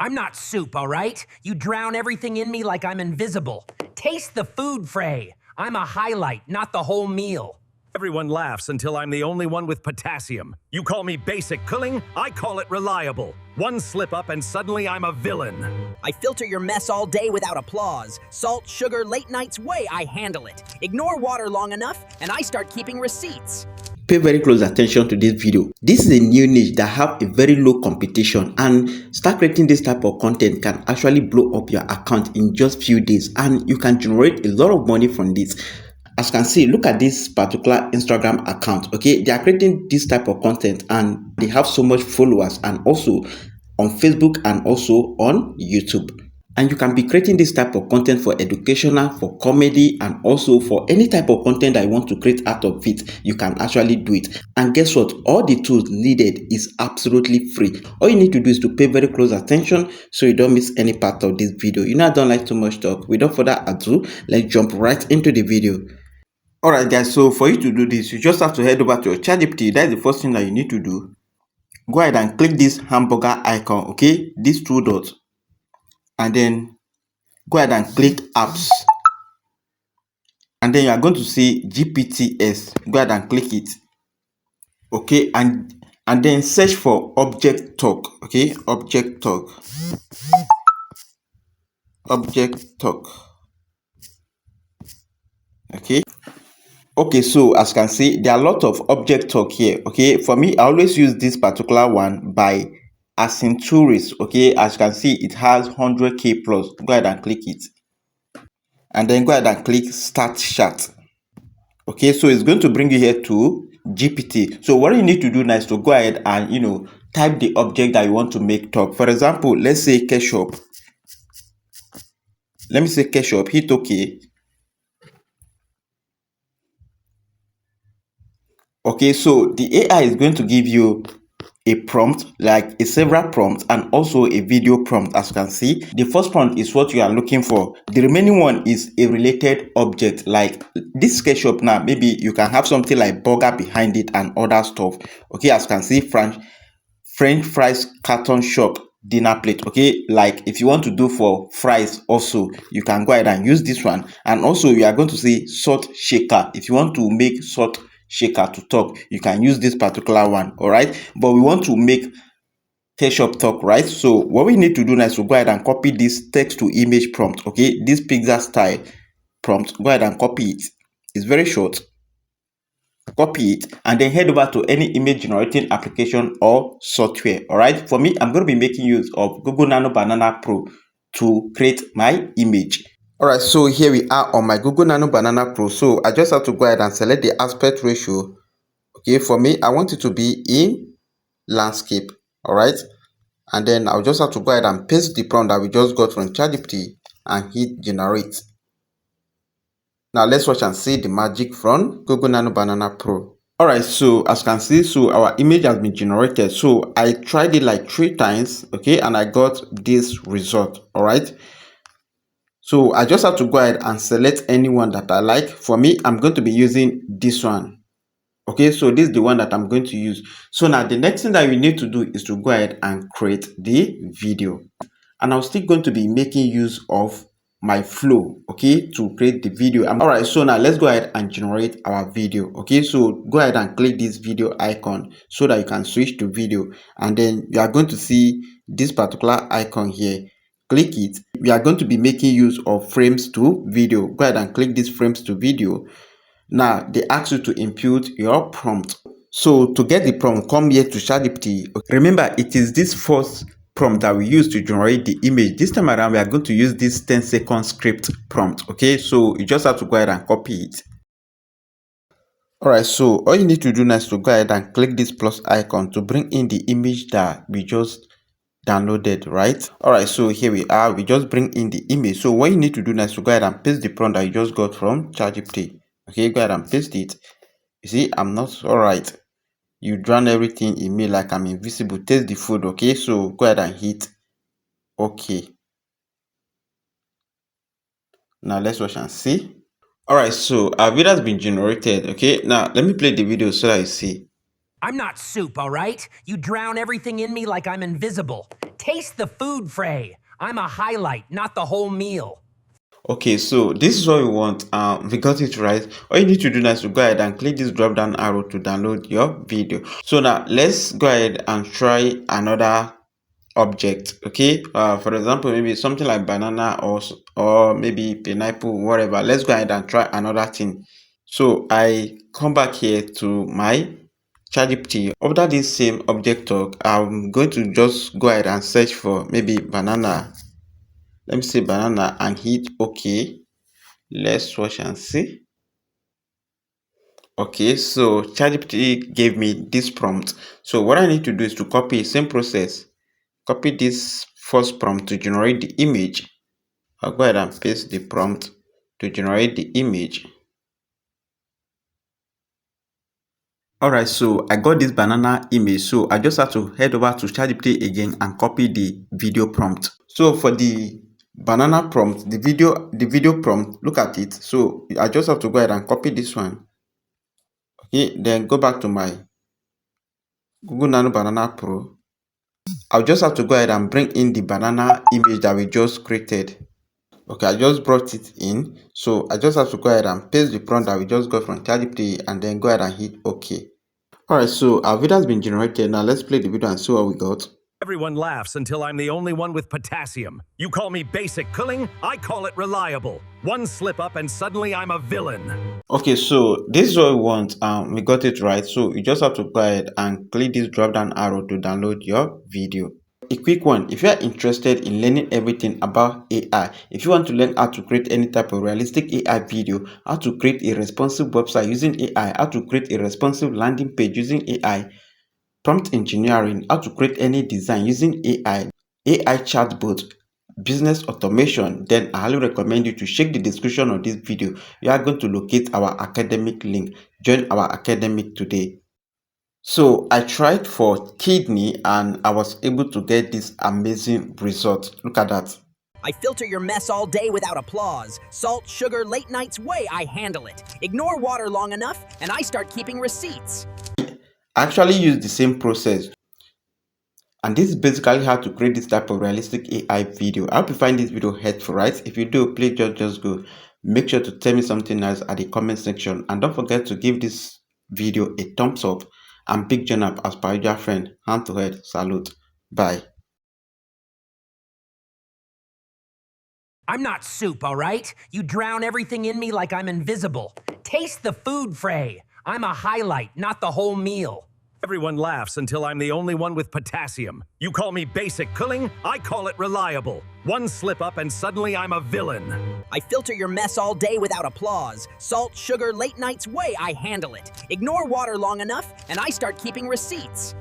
I'm not soup, all right? You drown everything in me like I'm invisible. Taste the food, Frey. I'm a highlight, not the whole meal. Everyone laughs until I'm the only one with potassium. You call me basic cooling, I call it reliable. One slip up and suddenly I'm a villain. I filter your mess all day without applause. Salt, sugar, late nights, way I handle it. Ignore water long enough, and I start keeping receipts. Pay very close attention to this video. This is a new niche that have a very low competition, and start creating this type of content can actually blow up your account in just few days, and you can generate a lot of money from this. As you can see, look at this particular Instagram account. Okay, they are creating this type of content and they have so much followers, and also on Facebook and also on YouTube. And you can be creating this type of content for educational, for comedy, and also for any type of content that you want to create out of it. You can actually do it. And guess what? All the tools needed is absolutely free. All you need to do is to pay very close attention so you don't miss any part of this video. You know I don't like too much talk. Without further ado, let's jump right into the video. Alright guys, so for you to do this, you just have to head over to your ChatGPT. That's the first thing that you need to do. Go ahead and click this hamburger icon, okay? These two dots. And then go ahead and click apps. And then you are going to see GPTs. Go ahead and click it. Okay, and then search for object talk. Okay, object talk. Object talk. Okay, so as you can see, there are a lot of object talk here. Okay, for me, I always use this particular one by Asinturis. Okay, as you can see, it has 100k plus. Go ahead and click it, and then go ahead and click start chat. Okay, so it's going to bring you here to GPT. So what you need to do now is to go ahead and type the object that you want to make talk. For example, let's say ketchup. Let me say ketchup. Hit OK. Okay, so the AI is going to give you a prompt, like a several prompts, and also a video prompt. As you can see, the first prompt is what you are looking for. The remaining one is a related object, like this ketchup. Now maybe you can have something like burger behind it and other stuff. Okay, as you can see, French fries carton shop dinner plate. Okay, like if you want to do for fries also, you can go ahead and use this one. And also you are going to see salt shaker. If you want to make salt shaker to talk, you can use this particular one. All right, but we want to make ketchup talk, right? So what we need to do now is to go ahead and copy this text to image prompt. Okay, this pizza style prompt, go ahead and copy it. It's very short. Copy it and then head over to any image generating application or software. All right, for me, I'm going to be making use of Google Nano Banana Pro to create my image. All right, so here we are on my Google Nano Banana Pro. So I just have to go ahead and select the aspect ratio. Okay, for me, I want it to be in landscape. All right, and then I'll just have to go ahead and paste the prompt that we just got from ChatGPT and hit generate. Now let's watch and see the magic from Google Nano Banana Pro. All right, so as you can see, so our image has been generated. So I tried it like 3 times, okay, and I got this result. All right, so I just have to go ahead and select anyone that I like. For me, I'm going to be using this one. Okay, so this is the one that I'm going to use. So now the next thing that we need to do is to go ahead and create the video. And I'm still going to be making use of my flow, okay, to create the video. All right, so now let's go ahead and generate our video. Okay, so go ahead and click this video icon so that you can switch to video, and then you are going to see this particular icon here. Click it. We are going to be making use of frames to video. Go ahead and click this frames to video. Now they ask you to input your prompt. So to get the prompt, come here to ChatGPT. Remember, it is this first prompt that we use to generate the image. This time around, we are going to use this 10-second script prompt. Okay, so you just have to go ahead and copy it. All right, so all you need to do now is to go ahead and click this plus icon to bring in the image that we just downloaded, right? All right, so here we are. We just bring in the image. So what you need to do now is to go ahead and paste the prompt that you just got from ChatGPT. Okay, go ahead and paste it. You see, I'm not all right. You drown everything in me like I'm invisible. Taste the food. Okay, so go ahead and hit OK. Now let's watch and see. All right, so our video has been generated. Okay, now let me play the video so that you see. I'm not soup, all right? You drown everything in me like I'm invisible. Taste the food fray. I'm a highlight, not the whole meal. Okay, so this is what we want. We got it right. All you need to do now is to go ahead and click this drop down arrow to download your video. So now let's go ahead and try another object. Okay, for example, maybe something like banana or maybe pineapple, whatever. Let's go ahead and try another thing. So I come back here to my ChatGPT. After this same object talk, I'm going to just go ahead and search for maybe banana. Let me say banana and hit OK. Let's watch and see. Okay, so ChatGPT gave me this prompt. So what I need to do is to copy the same process. Copy this first prompt to generate the image. I'll go ahead and paste the prompt to generate the image. Alright, so I got this banana image, so I just have to head over to ChatGPT again and copy the video prompt. So for the banana prompt, the video prompt, look at it. So I just have to go ahead and copy this one. Okay, then go back to my Google Nano Banana Pro. I'll just have to go ahead and bring in the banana image that we just created. Okay, I just brought it in. So I just have to go ahead and paste the prompt that we just got from ChatGPT and then go ahead and hit OK. Alright, so our video has been generated. Now let's play the video and see what we got. Everyone laughs until I'm the only one with potassium. You call me basic cooling, I call it reliable. One slip up and suddenly I'm a villain. Okay, so this is what we want. We got it right. So you just have to go ahead and click this drop down arrow to download your video. A quick one, if you are interested in learning everything about AI, if you want to learn how to create any type of realistic AI video, how to create a responsive website using AI, how to create a responsive landing page using AI, prompt engineering, how to create any design using AI chatbot, business automation, then I highly recommend you to check the description of this video. You are going to locate our academic link. Join our academic today. So I tried for kidney and I was able to get this amazing result. Look at that. I filter your mess all day without applause. Salt, sugar, late nights, way I handle it. Ignore water long enough, and I start keeping receipts. I actually used the same process. And this is basically how to create this type of realistic AI video. I hope you find this video helpful, right? If you do, please just go. Make sure to tell me something nice at the comment section. And don't forget to give this video a thumbs up. I'm Big JohnAb as per your friend. Hand to head. Salute. Bye. I'm not soup, all right? You drown everything in me like I'm invisible. Taste the food fray. I'm a highlight, not the whole meal. Everyone laughs until I'm the only one with potassium. You call me basic cooling, I call it reliable. One slip up and suddenly I'm a villain. I filter your mess all day without applause. Salt, sugar, late nights, way I handle it. Ignore water long enough, and I start keeping receipts.